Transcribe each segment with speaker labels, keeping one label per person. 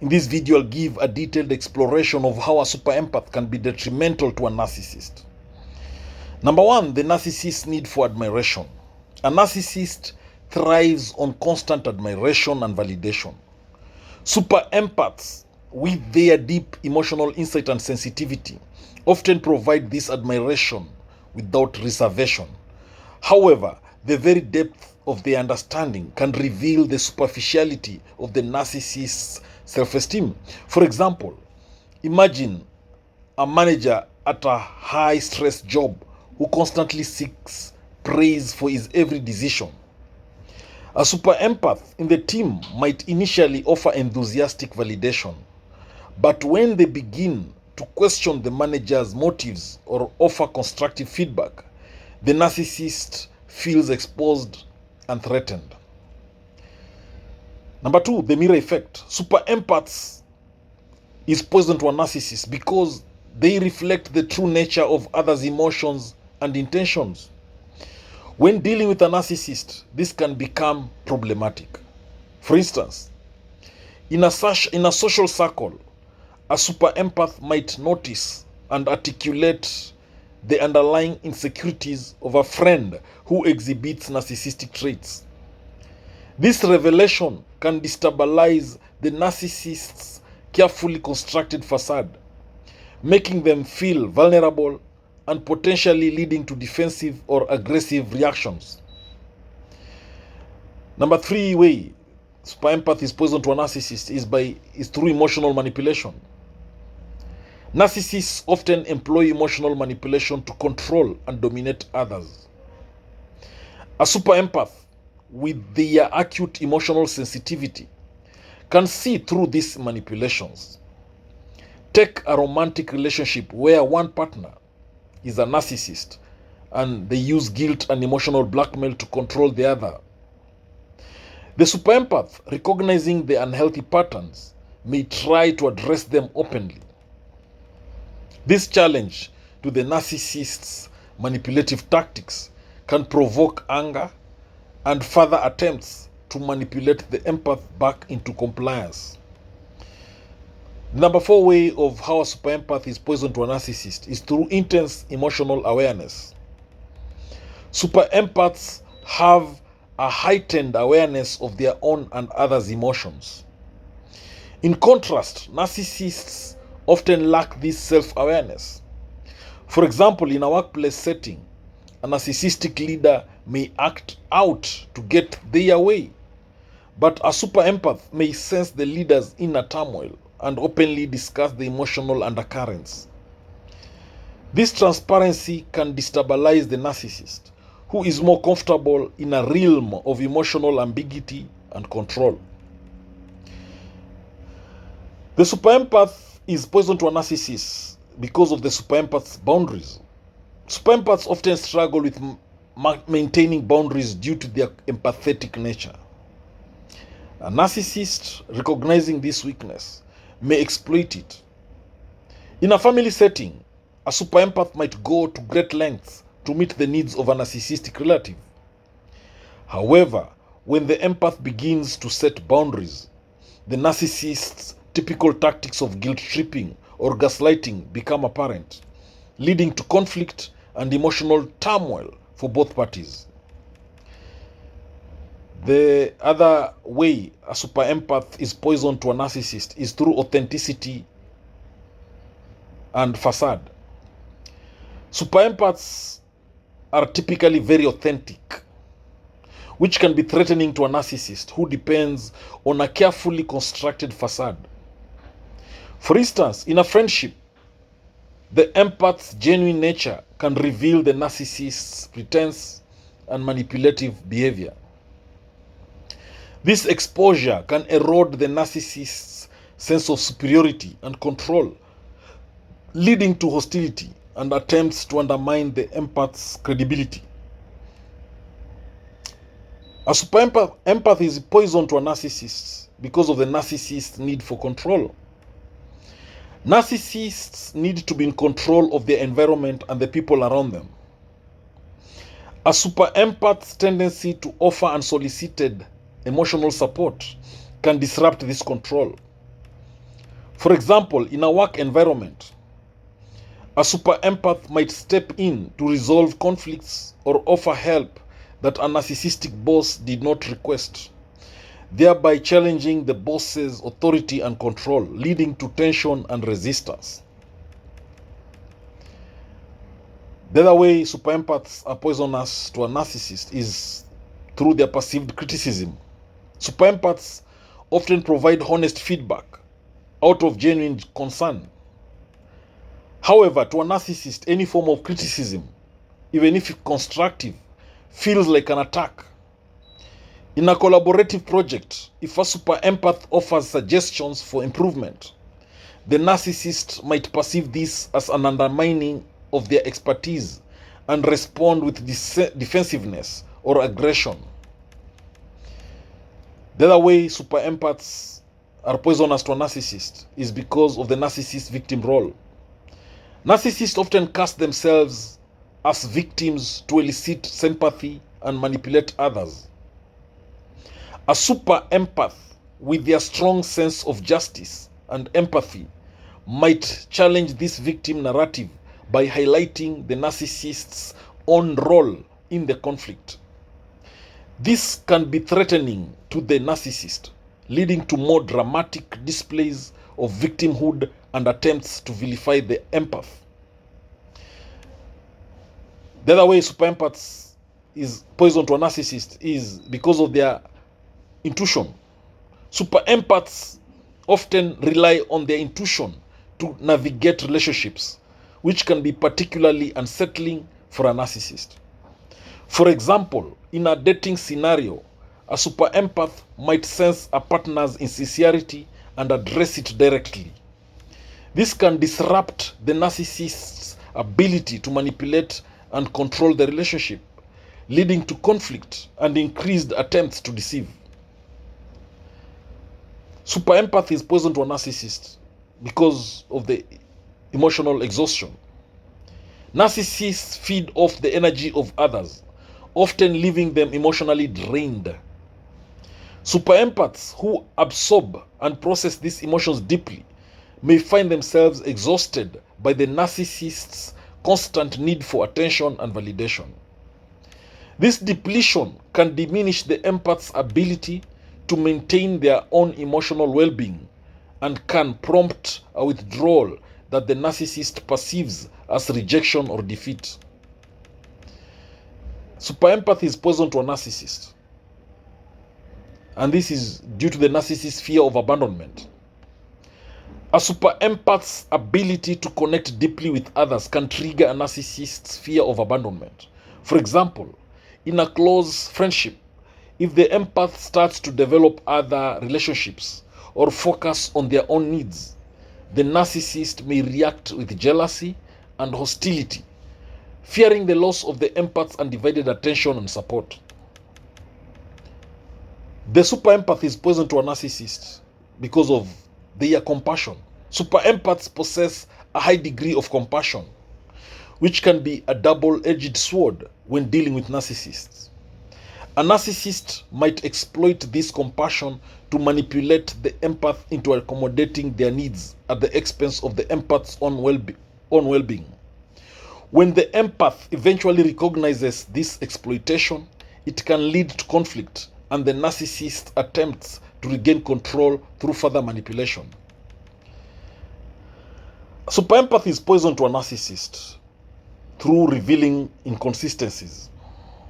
Speaker 1: In this video, I'll give a detailed exploration of how a super empath can be detrimental to a narcissist. Number one, the narcissist's need for admiration. A narcissist thrives on constant admiration and validation. Super empaths, with their deep emotional insight and sensitivity, often provide this admiration without reservation. However, the very depth of their understanding can reveal the superficiality of the narcissist's self-esteem. For example, imagine a manager at a high-stress job who constantly seeks praise for his every decision. A super empath in the team might initially offer enthusiastic validation, but when they begin to question the manager's motives or offer constructive feedback, the narcissist feels exposed and threatened. Number two, the mirror effect. Super empaths is poison to a narcissist because they reflect the true nature of others' emotions and intentions. When dealing with a narcissist, this can become problematic. For instance, in a social circle, a super empath might notice and articulate the underlying insecurities of a friend who exhibits narcissistic traits. This revelation can destabilize the narcissist's carefully constructed facade, making them feel vulnerable and potentially leading to defensive or aggressive reactions. Number three way super empath is poison to a narcissist is through emotional manipulation. Narcissists often employ emotional manipulation to control and dominate others. A super empath, with their acute emotional sensitivity, can see through these manipulations. Take a romantic relationship where one partner is a narcissist and they use guilt and emotional blackmail to control the other. The super empath, recognizing the unhealthy patterns, may try to address them openly. This challenge to the narcissist's manipulative tactics can provoke anger and further attempts to manipulate the empath back into compliance. The number four way of how a super empath is poison to a narcissist is through intense emotional awareness. Super empaths have a heightened awareness of their own and others' emotions. In contrast, narcissists often lack this self-awareness. For example, in a workplace setting, a narcissistic leader may act out to get their way, but a super empath may sense the leader's inner turmoil and openly discuss the emotional undercurrents. This transparency can destabilize the narcissist, who is more comfortable in a realm of emotional ambiguity and control. The super empath is poison to a narcissist because of the super empath's boundaries. Super empaths often struggle with maintaining boundaries due to their empathetic nature. A narcissist, recognizing this weakness, may exploit it. In a family setting, a super empath might go to great lengths to meet the needs of a narcissistic relative. However, when the empath begins to set boundaries, the narcissist's typical tactics of guilt tripping or gaslighting become apparent, leading to conflict and emotional turmoil for both parties. The other way a super empath is poison to a narcissist is through authenticity and facade. Super empaths are typically very authentic, which can be threatening to a narcissist who depends on a carefully constructed facade. For instance, in a friendship, the empath's genuine nature can reveal the narcissist's pretense and manipulative behavior. This exposure can erode the narcissist's sense of superiority and control, leading to hostility and attempts to undermine the empath's credibility. A super empath is poison to a narcissist because of the narcissist's need for control. Narcissists need to be in control of their environment and the people around them. A super empath's tendency to offer unsolicited emotional support can disrupt this control. For example, in a work environment, a super empath might step in to resolve conflicts or offer help that a narcissistic boss did not request, thereby challenging the boss's authority and control, leading to tension and resistance. The other way super empaths are poisonous to a narcissist is through their perceived criticism. Super empaths often provide honest feedback out of genuine concern. However, to a narcissist, any form of criticism, even if constructive, feels like an attack. In a collaborative project, if a super empath offers suggestions for improvement, the narcissist might perceive this as an undermining of their expertise and respond with defensiveness or aggression. The other way super empaths are poisonous to a narcissist is because of the narcissist victim role. Narcissists often cast themselves as victims to elicit sympathy and manipulate others. A super empath with their strong sense of justice and empathy might challenge this victim narrative by highlighting the narcissist's own role in the conflict. This can be threatening to the narcissist, leading to more dramatic displays of victimhood and attempts to vilify the empath. The other way super empaths is poison to a narcissist is because of their intuition. Super empaths often rely on their intuition to navigate relationships, which can be particularly unsettling for a narcissist. For example, in a dating scenario, a super empath might sense a partner's insincerity and address it directly. This can disrupt the narcissist's ability to manipulate and control the relationship, leading to conflict and increased attempts to deceive. Super empath is poison to a narcissist because of the emotional exhaustion. Narcissists feed off the energy of others, often leaving them emotionally drained. Super empaths who absorb and process these emotions deeply may find themselves exhausted by the narcissist's constant need for attention and validation. This depletion can diminish the empath's ability to maintain their own emotional well-being and can prompt a withdrawal that the narcissist perceives as rejection or defeat. Super empathy is poison to a narcissist, and this is due to the narcissist's fear of abandonment. A super empath's ability to connect deeply with others can trigger a narcissist's fear of abandonment. For example, in a close friendship, if the empath starts to develop other relationships or focus on their own needs, the narcissist may react with jealousy and hostility, fearing the loss of the empath's undivided attention and support. The super empath is poison to a narcissist because of their compassion. Super empaths possess a high degree of compassion, which can be a double-edged sword when dealing with narcissists. A narcissist might exploit this compassion to manipulate the empath into accommodating their needs at the expense of the empath's own well-being. When the empath eventually recognizes this exploitation, it can lead to conflict and the narcissist attempts to regain control through further manipulation. Super empathy is poison to a narcissist through revealing inconsistencies.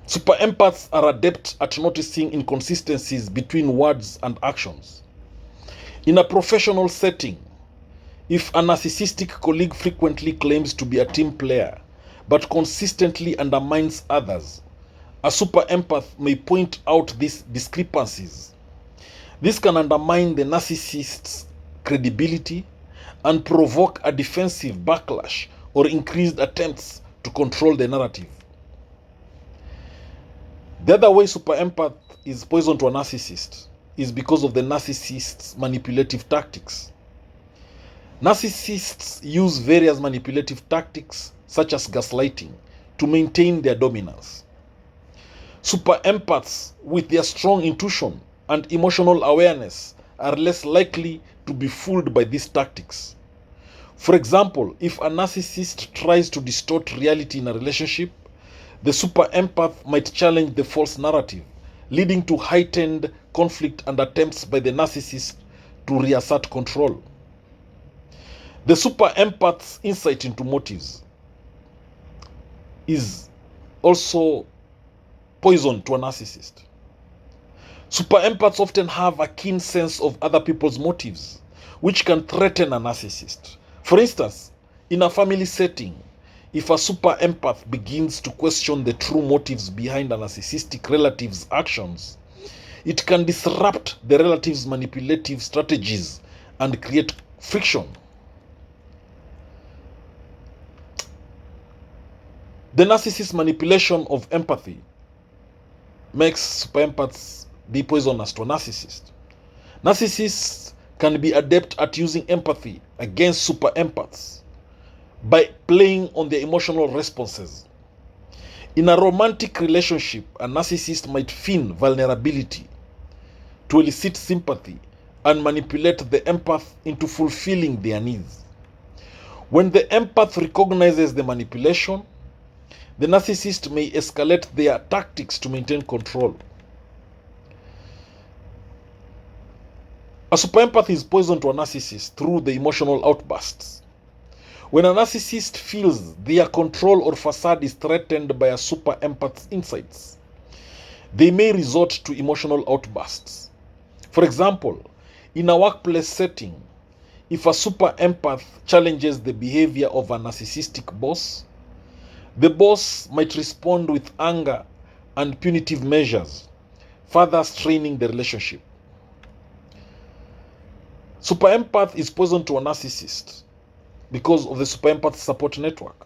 Speaker 1: Super empaths are adept at noticing inconsistencies between words and actions. In a professional setting, if a narcissistic colleague frequently claims to be a team player but consistently undermines others, a super empath may point out these discrepancies. This can undermine the narcissist's credibility and provoke a defensive backlash or increased attempts to control the narrative. The other way super empath is poison to a narcissist is because of the narcissist's manipulative tactics. Narcissists use various manipulative tactics such as gaslighting to maintain their dominance. Super empaths with their strong intuition and emotional awareness are less likely to be fooled by these tactics. For example, if a narcissist tries to distort reality in a relationship, the super empath might challenge the false narrative, leading to heightened conflict and attempts by the narcissist to reassert control. The super empath's insight into motives is also poison to a narcissist. Super empaths often have a keen sense of other people's motives, which can threaten a narcissist. For instance, in a family setting, if a super empath begins to question the true motives behind a narcissistic relative's actions, it can disrupt the relative's manipulative strategies and create friction. The narcissist's manipulation of empathy makes super empaths be poisonous to a narcissist. Narcissists can be adept at using empathy against super empaths by playing on their emotional responses. In a romantic relationship, a narcissist might feign vulnerability to elicit sympathy and manipulate the empath into fulfilling their needs. When the empath recognizes the manipulation, the narcissist may escalate their tactics to maintain control. A super empath is poison to a narcissist through the emotional outbursts. When a narcissist feels their control or facade is threatened by a super empath's insights, they may resort to emotional outbursts. For example, in a workplace setting, if a super empath challenges the behavior of a narcissistic boss, the boss might respond with anger and punitive measures, further straining the relationship. Super empath is poison to a narcissist because of the super empath support network.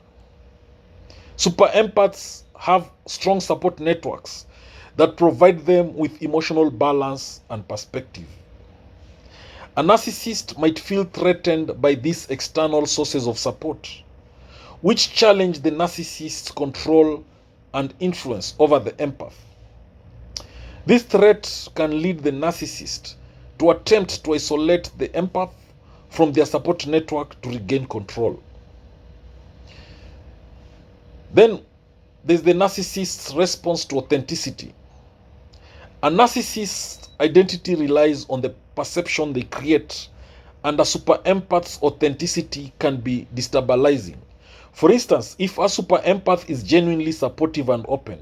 Speaker 1: Super empaths have strong support networks that provide them with emotional balance and perspective. A narcissist might feel threatened by these external sources of support, which challenge the narcissist's control and influence over the empath. This threat can lead the narcissist to attempt to isolate the empath from their support network to regain control. Then there's the narcissist's response to authenticity. A narcissist's identity relies on the perception they create, and a super empath's authenticity can be destabilizing. For instance, if a super empath is genuinely supportive and open,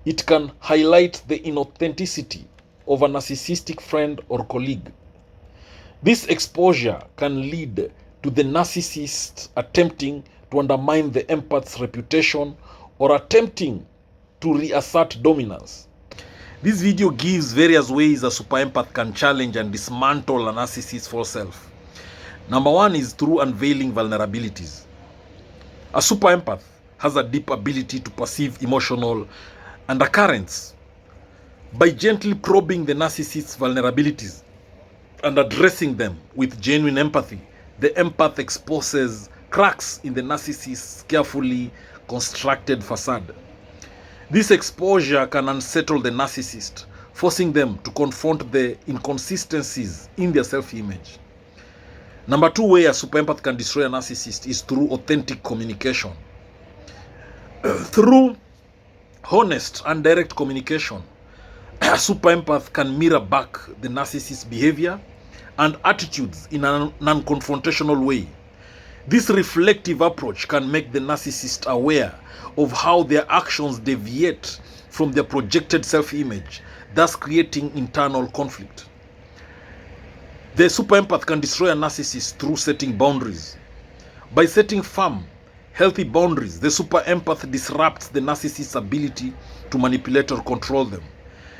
Speaker 1: it can highlight the inauthenticity of a narcissistic friend or colleague. This exposure can lead to the narcissist attempting to undermine the empath's reputation or attempting to reassert dominance. This video gives various ways a super empath can challenge and dismantle a narcissist's false self. Number one is through unveiling vulnerabilities. A super empath has a deep ability to perceive emotional undercurrents. By gently probing the narcissist's vulnerabilities and addressing them with genuine empathy, the empath exposes cracks in the narcissist's carefully constructed facade. This exposure can unsettle the narcissist, forcing them to confront the inconsistencies in their self-image. Number two way a super empath can destroy a narcissist is through authentic communication. Through honest and direct communication, a super empath can mirror back the narcissist's behavior and attitudes in a non-confrontational way. This reflective approach can make the narcissist aware of how their actions deviate from their projected self-image, thus creating internal conflict. The super empath can destroy a narcissist through setting boundaries. By setting firm, healthy boundaries, the super empath disrupts the narcissist's ability to manipulate or control them.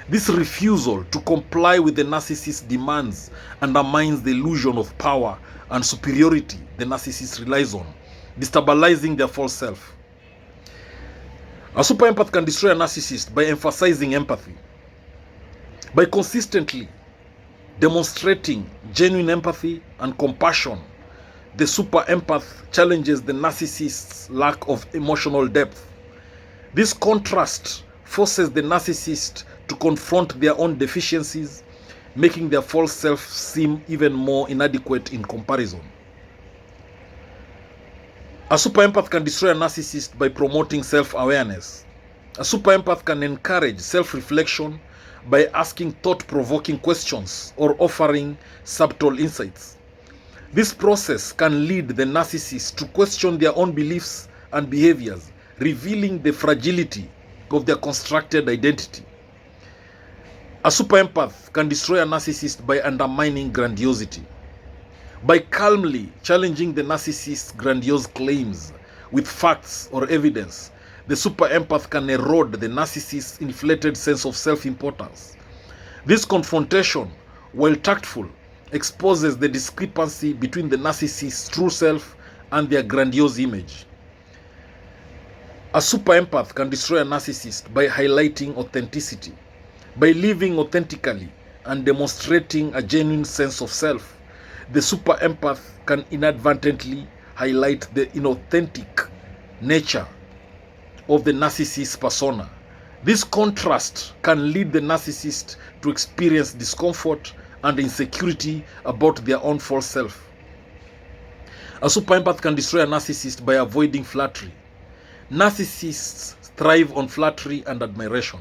Speaker 1: This refusal to comply with the narcissist's demands undermines the illusion of power and superiority the narcissist relies on, destabilizing their false self. A super empath can destroy a narcissist by emphasizing empathy. By consistently demonstrating genuine empathy and compassion, the super empath challenges the narcissist's lack of emotional depth. This contrast forces the narcissist to confront their own deficiencies, making their false self seem even more inadequate in comparison. A super empath can destroy a narcissist by promoting self-awareness. A super empath can encourage self-reflection by asking thought-provoking questions or offering subtle insights. This process can lead the narcissist to question their own beliefs and behaviors, revealing the fragility of their constructed identity. A super empath can destroy a narcissist by undermining grandiosity. By calmly challenging the narcissist's grandiose claims with facts or evidence, the super empath can erode the narcissist's inflated sense of self-importance. This confrontation, while tactful, exposes the discrepancy between the narcissist's true self and their grandiose image. A super empath can destroy a narcissist by highlighting authenticity. By living authentically and demonstrating a genuine sense of self, the super empath can inadvertently highlight the inauthentic nature of the narcissist's persona. This contrast can lead the narcissist to experience discomfort and insecurity about their own false self. A super empath can destroy a narcissist by avoiding flattery. Narcissists thrive on flattery and admiration.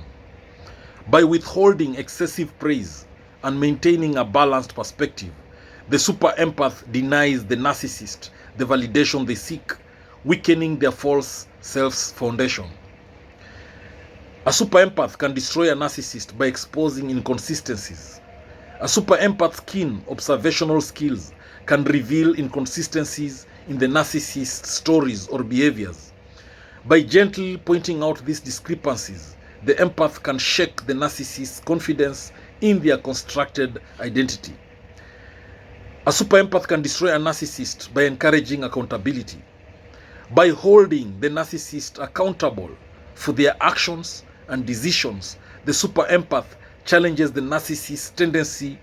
Speaker 1: By withholding excessive praise and maintaining a balanced perspective, the super empath denies the narcissist the validation they seek, weakening their false self's foundation. A super empath can destroy a narcissist by exposing inconsistencies. A super empath's keen observational skills can reveal inconsistencies in the narcissist's stories or behaviors. By gently pointing out these discrepancies, the empath can shake the narcissist's confidence in their constructed identity. A super empath can destroy a narcissist by encouraging accountability. By holding the narcissist accountable for their actions and decisions, the super empath challenges the narcissist's tendency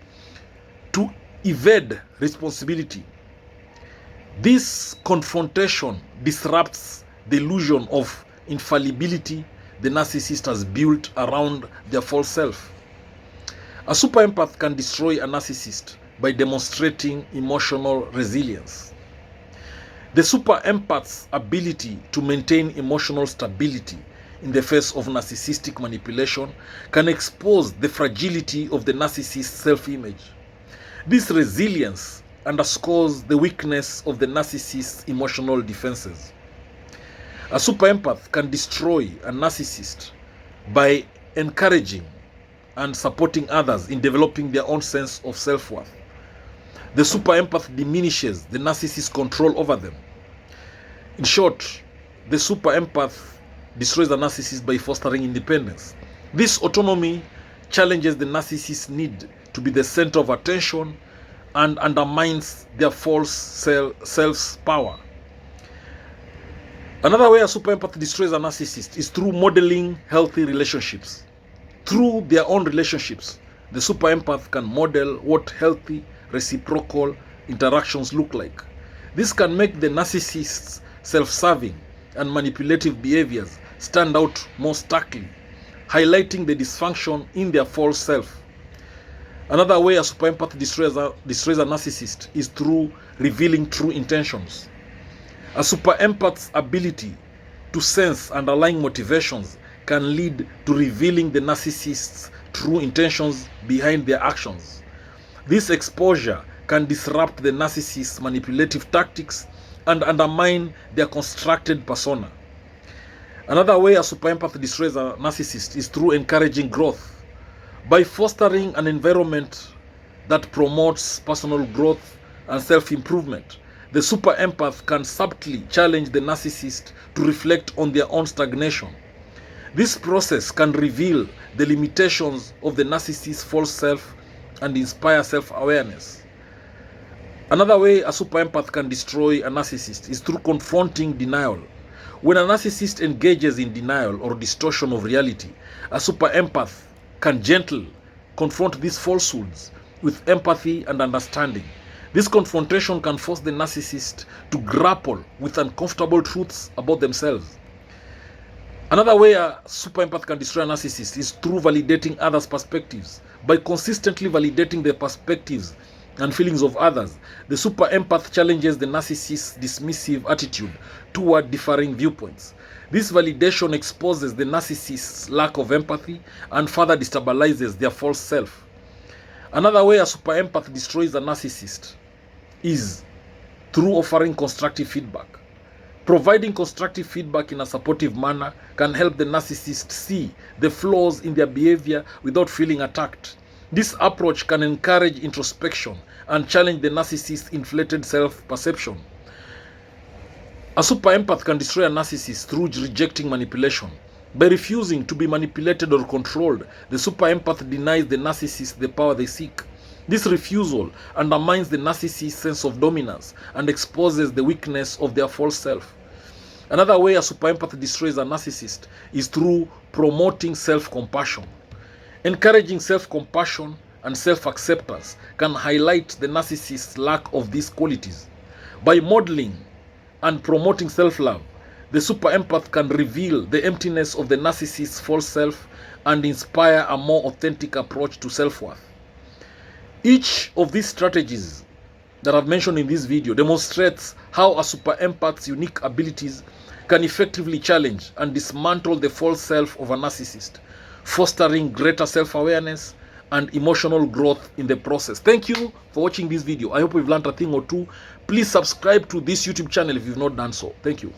Speaker 1: to evade responsibility. This confrontation disrupts the illusion of infallibility the narcissist has built around their false self. A super empath can destroy a narcissist by demonstrating emotional resilience. The super empath's ability to maintain emotional stability in the face of narcissistic manipulation can expose the fragility of the narcissist's self-image. This resilience underscores the weakness of the narcissist's emotional defenses. A super empath can destroy a narcissist by encouraging and supporting others in developing their own sense of self-worth. The super empath diminishes the narcissist's control over them. In short, the super empath destroys the narcissist by fostering independence. This autonomy challenges the narcissist's need to be the center of attention and undermines their false self's power. Another way a super empath destroys a narcissist is through modeling healthy relationships. Through their own relationships, the super empath can model what healthy reciprocal interactions look like. This can make the narcissist's self-serving and manipulative behaviors stand out more starkly, highlighting the dysfunction in their false self. Another way a super empath destroys a narcissist is through revealing true intentions. A super empath's ability to sense underlying motivations can lead to revealing the narcissist's true intentions behind their actions. This exposure can disrupt the narcissist's manipulative tactics and undermine their constructed persona. Another way a super empath destroys a narcissist is through encouraging growth. By fostering an environment that promotes personal growth and self-improvement, the super empath can subtly challenge the narcissist to reflect on their own stagnation. This process can reveal the limitations of the narcissist's false self and inspire self-awareness. Another way a super empath can destroy a narcissist is through confronting denial. When a narcissist engages in denial or distortion of reality, a super empath can gently confront these falsehoods with empathy and understanding. This confrontation can force the narcissist to grapple with uncomfortable truths about themselves. Another way a super empath can destroy a narcissist is through validating others' perspectives. By consistently validating the perspectives and feelings of others, the super empath challenges the narcissist's dismissive attitude toward differing viewpoints. This validation exposes the narcissist's lack of empathy and further destabilizes their false self. Another way a super empath destroys a narcissist is through offering constructive feedback. Providing constructive feedback in a supportive manner can help the narcissist see the flaws in their behavior without feeling attacked. This approach can encourage introspection and challenge the narcissist's inflated self-perception. A super empath can destroy a narcissist through rejecting manipulation. By refusing to be manipulated or controlled, the super empath denies the narcissist the power they seek. This refusal undermines the narcissist's sense of dominance and exposes the weakness of their false self. Another way a super empath destroys a narcissist is through promoting self-compassion. Encouraging self-compassion and self-acceptance can highlight the narcissist's lack of these qualities. By modeling and promoting self-love, the super empath can reveal the emptiness of the narcissist's false self and inspire a more authentic approach to self-worth. Each of these strategies that I've mentioned in this video demonstrates how a super empath's unique abilities can effectively challenge and dismantle the false self of a narcissist, fostering greater self-awareness and emotional growth in the process. Thank you for watching this video. I hope you've learned a thing or two. Please subscribe to this YouTube channel if you've not done so. Thank you.